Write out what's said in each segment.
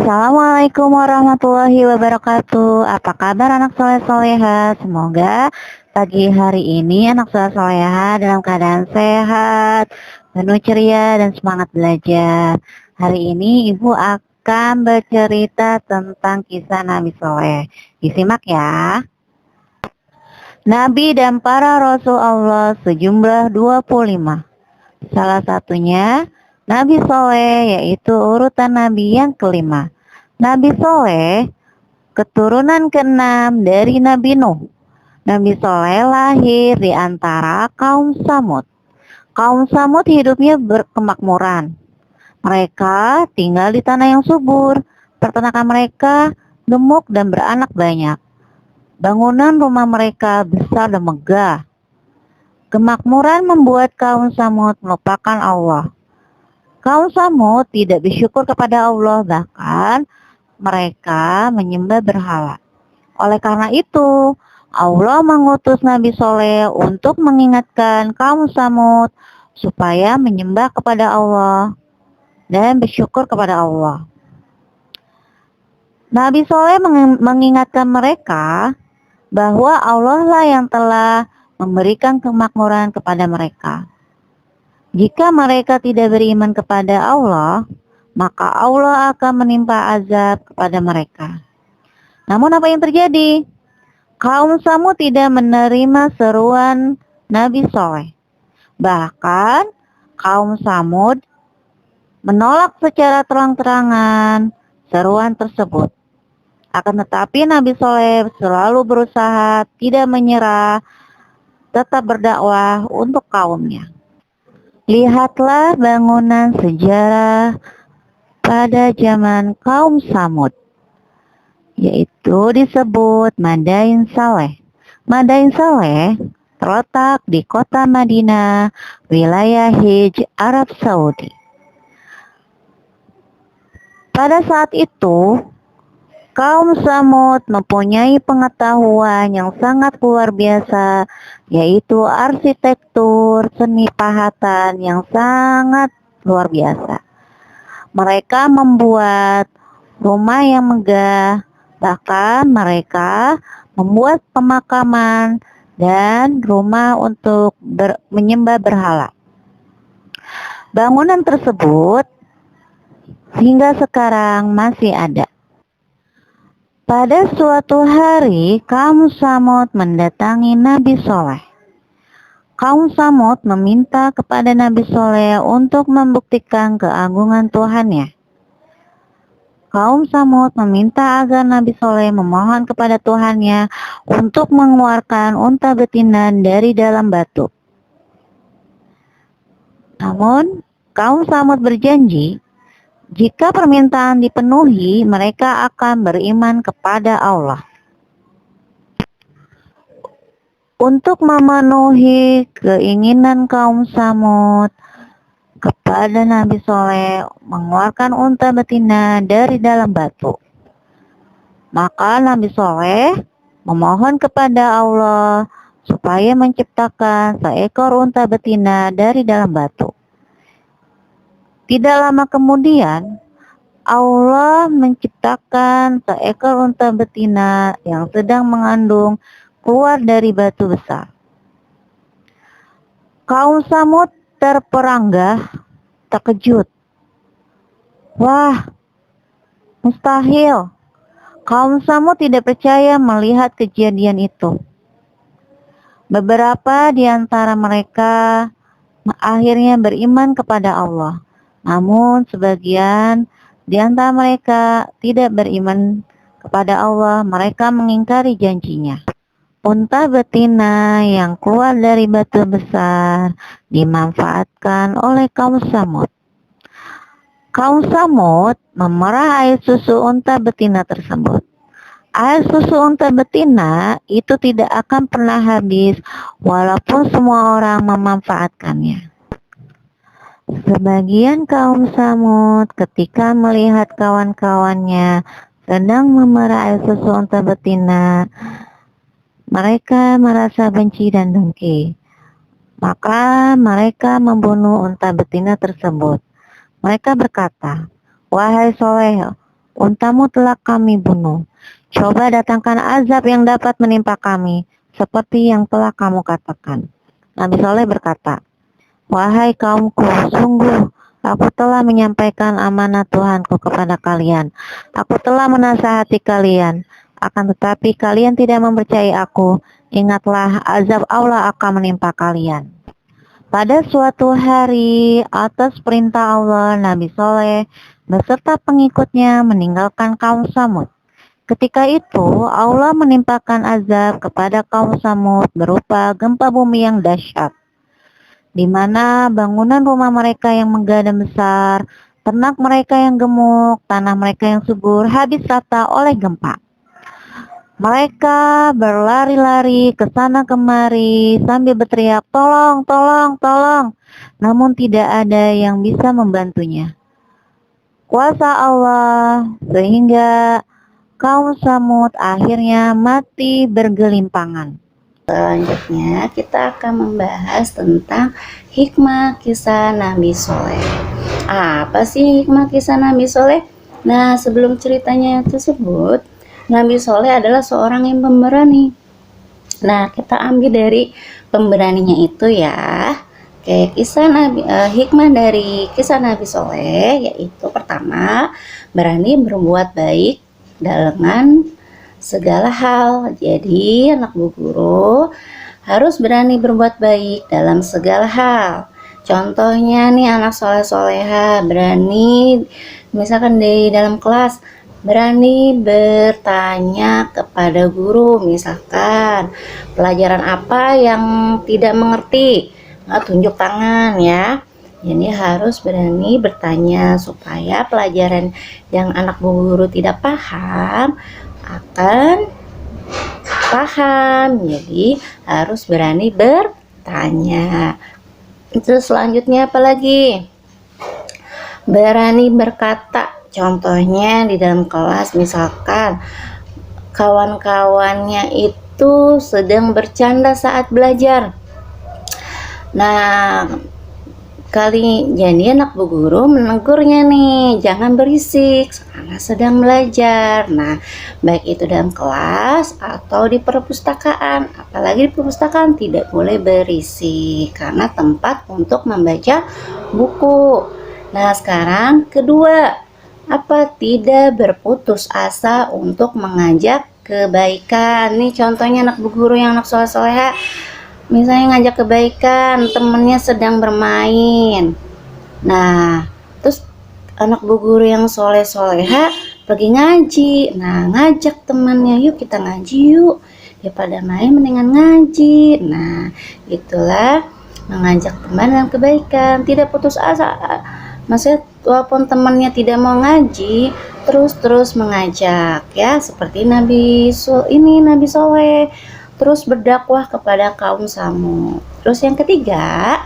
Assalamualaikum warahmatullahi wabarakatuh. Apa kabar anak soleh soleha? Semoga pagi hari ini anak soleh soleha dalam keadaan sehat, penuh ceria dan semangat belajar. Hari ini ibu akan bercerita tentang kisah Nabi Soleh. Disimak ya. Nabi dan para Rasul Allah sejumlah 25. Salah satunya Nabi Soleh, yaitu urutan Nabi yang kelima. Nabi Soleh keturunan keenam dari Nabi Nuh. Nabi Soleh lahir di antara kaum Samud. Kaum Samud hidupnya berkemakmuran. Mereka tinggal di tanah yang subur. Peternakan mereka gemuk dan beranak banyak. Bangunan rumah mereka besar dan megah. Kemakmuran membuat kaum Samud melupakan Allah. Kaum Samud tidak bersyukur kepada Allah, bahkan mereka menyembah berhala. Oleh karena itu, Allah mengutus Nabi Soleh untuk mengingatkan kaum Samud supaya menyembah kepada Allah dan bersyukur kepada Allah. Nabi Soleh mengingatkan mereka bahwa Allah lah yang telah memberikan kemakmuran kepada mereka. Jika mereka tidak beriman kepada Allah, maka Allah akan menimpa azab kepada mereka. Namun apa yang terjadi? Kaum Samud tidak menerima seruan Nabi Soleh. Bahkan kaum Samud menolak secara terang-terangan seruan tersebut. Akan tetapi Nabi Soleh selalu berusaha tidak menyerah, tetap berdakwah untuk kaumnya. Lihatlah bangunan sejarah pada zaman kaum Samud, yaitu disebut Madain Saleh. Madain Saleh terletak di kota Madinah, wilayah Hijaz, Arab Saudi. Pada saat itu, kaum Samud mempunyai pengetahuan yang sangat luar biasa, yaitu arsitektur seni pahatan yang sangat luar biasa. Mereka membuat rumah yang megah, bahkan mereka membuat pemakaman dan rumah untuk menyembah berhala. Bangunan tersebut hingga sekarang masih ada. Pada suatu hari, kaum Samud mendatangi Nabi Soleh. Kaum Samud meminta kepada Nabi Soleh untuk membuktikan keagungan Tuhannya. Kaum Samud meminta agar Nabi Soleh memohon kepada Tuhannya untuk mengeluarkan unta betina dari dalam batu. Namun, kaum Samud berjanji, jika permintaan dipenuhi, mereka akan beriman kepada Allah. Untuk memenuhi keinginan kaum Samud kepada Nabi Soleh mengeluarkan unta betina dari dalam batu, maka Nabi Soleh memohon kepada Allah supaya menciptakan seekor unta betina dari dalam batu. Tidak lama kemudian, Allah menciptakan seekor unta betina yang sedang mengandung keluar dari batu besar. Kaum Samud terperanggah, terkejut. Wah, mustahil. Kaum Samud tidak percaya melihat kejadian itu. Beberapa di antara mereka akhirnya beriman kepada Allah. Namun sebagian di antara mereka tidak beriman kepada Allah. Mereka mengingkari janjinya. Unta betina yang keluar dari batu besar dimanfaatkan oleh kaum Samud. Kaum Samud memerah air susu unta betina tersebut. Air susu unta betina itu tidak akan pernah habis walaupun semua orang memanfaatkannya. Sebagian kaum Samud ketika melihat kawan-kawannya sedang memerah air susu unta betina, mereka merasa benci dan dengki. Maka mereka membunuh unta betina tersebut. Mereka berkata, "Wahai Soleh, untamu telah kami bunuh. Coba datangkan azab yang dapat menimpa kami, seperti yang telah kamu katakan. Nabi Soleh berkata, wahai kaumku, sungguh aku telah menyampaikan amanat Tuhanku kepada kalian. Aku telah menasihati kalian, akan tetapi kalian tidak mempercayai aku. Ingatlah, azab Allah akan menimpa kalian. Pada suatu hari, atas perintah Allah, Nabi Soleh beserta pengikutnya meninggalkan kaum Samud. Ketika itu, Allah menimpakan azab kepada kaum Samud berupa gempa bumi yang dahsyat, di mana bangunan rumah mereka yang megah dan besar, ternak mereka yang gemuk, tanah mereka yang subur habis rata oleh gempa. Mereka berlari-lari ke sana kemari sambil berteriak, tolong, tolong, tolong. Namun tidak ada yang bisa membantunya. Kuasa Allah sehingga kaum Samud akhirnya mati bergelimpangan. Selanjutnya kita akan membahas tentang hikmah kisah Nabi Soleh. Apa sih hikmah kisah Nabi Soleh? Nah, sebelum ceritanya tersebut, Nabi Soleh adalah seorang yang pemberani. Nah, kita ambil dari pemberaninya itu ya. Oke, hikmah dari kisah Nabi Soleh yaitu pertama, berani berbuat baik dengan segala hal. Jadi anak bu guru harus berani berbuat baik dalam segala hal. Contohnya nih, anak soleh soleha berani misalkan di dalam kelas berani bertanya kepada guru, misalkan pelajaran apa yang tidak mengerti, tunjuk tangan ya. Jadi harus berani bertanya supaya pelajaran yang anak bu guru tidak paham akan paham. Jadi harus berani bertanya. Terus selanjutnya apa lagi? Berani berkata. Contohnya di dalam kelas misalkan kawan-kawannya itu sedang bercanda saat belajar. Nah, jadi anak bu guru menegurnya nih, jangan berisik karena sedang belajar. Nah, baik itu dalam kelas atau di perpustakaan. Apalagi di perpustakaan tidak boleh berisik karena tempat untuk membaca buku. Nah, sekarang kedua, tidak berputus asa untuk mengajak kebaikan. Nih contohnya anak bu guru yang anak soleh-soleha, misalnya ngajak kebaikan, temennya sedang bermain. Nah, terus anak bu guru yang soleh-soleha pergi ngaji. Nah, ngajak temannya, yuk kita ngaji yuk. Ya pada main mendingan ngaji. Nah, itulah mengajak teman dengan kebaikan, tidak putus asa. Maksudnya walaupun temannya tidak mau ngaji, terus mengajak ya, seperti Nabi Soleh terus berdakwah kepada kaum Samud. Terus yang ketiga,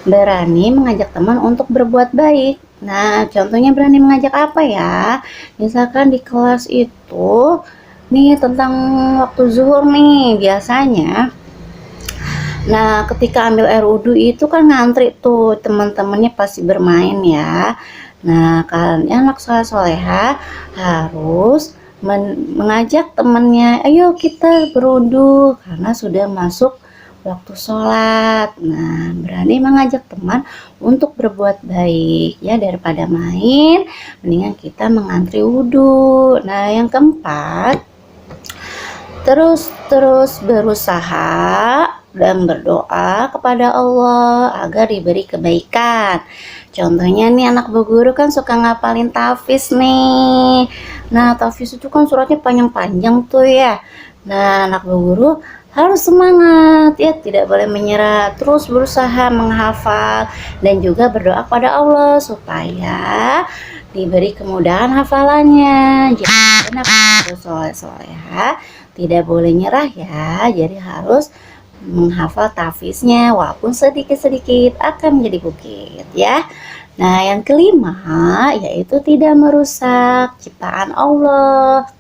berani mengajak teman untuk berbuat baik. Nah, contohnya berani mengajak apa ya? Misalkan di kelas itu nih tentang waktu zuhur nih biasanya. Nah, ketika ambil air wudhu itu kan ngantri tuh teman-temannya pasti bermain ya. Nah, kalian anak soleha harus mengajak temannya, ayo kita berwudhu karena sudah masuk waktu sholat. Nah, berani mengajak teman untuk berbuat baik ya, daripada main mendingan kita mengantri wudhu. Nah, yang keempat, terus berusaha dan berdoa kepada Allah agar diberi kebaikan. Contohnya nih anak bu guru kan suka ngapalin tahfiz nih. Nah, tahfiz itu kan suratnya panjang-panjang tuh ya. Nah, anak bu guru harus semangat ya, tidak boleh menyerah, terus berusaha menghafal dan juga berdoa kepada Allah supaya diberi kemudahan hafalannya. Jadi anak bu soleh-soleha tidak boleh nyerah ya, jadi harus menghafal tahfiznya walaupun sedikit-sedikit akan menjadi bukit ya. Nah, yang kelima yaitu tidak merusak ciptaan Allah.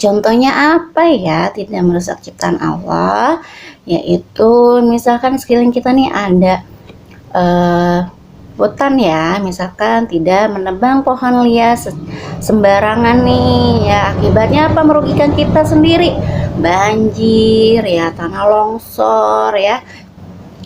Contohnya apa ya tidak merusak ciptaan Allah? Yaitu misalkan sekeliling kita nih ada hutan ya, misalkan tidak menebang pohon liar sembarangan nih ya, akibatnya apa? Merugikan kita sendiri, banjir ya, tanah longsor ya,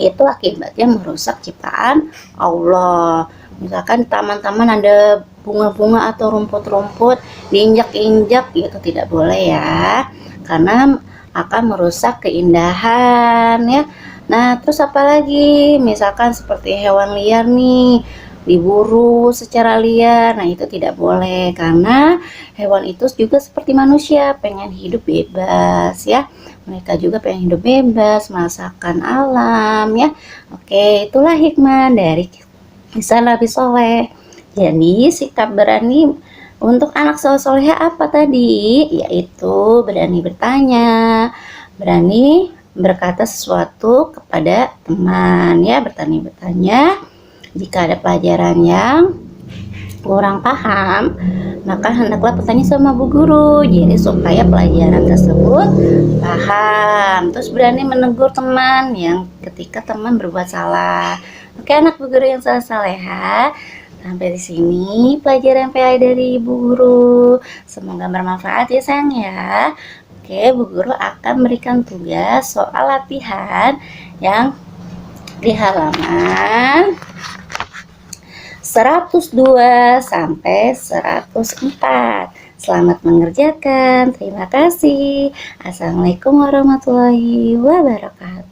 itu akibatnya merusak ciptaan Allah. Misalkan taman-taman ada bunga-bunga atau rumput-rumput diinjak-injak, itu tidak boleh ya, karena akan merusak keindahan ya. Nah, terus apalagi misalkan seperti hewan liar nih, diburu secara liar, nah itu tidak boleh, karena hewan itu juga seperti manusia, pengen hidup bebas ya, mereka juga pengen hidup bebas, merasakan alam ya. Oke, itulah hikmah dari kisah Nabi Soleh. Jadi sikap berani untuk anak soleh-soleha apa tadi? Yaitu berani bertanya, berani berkata sesuatu kepada teman ya, bertanya jika ada pelajaran yang kurang paham, maka hendaklah bertanya sama bu guru, jadi supaya pelajaran tersebut paham. Terus berani menegur teman yang ketika teman berbuat salah. Oke anak bu guru yang saleh-saleha, sampai di sini pelajaran PA dari ibu guru. Semoga bermanfaat ya sayang ya. Oke, Bu Guru akan berikan tugas soal latihan yang di halaman 102 sampai 104. Selamat mengerjakan. Terima kasih. Assalamualaikum warahmatullahi wabarakatuh.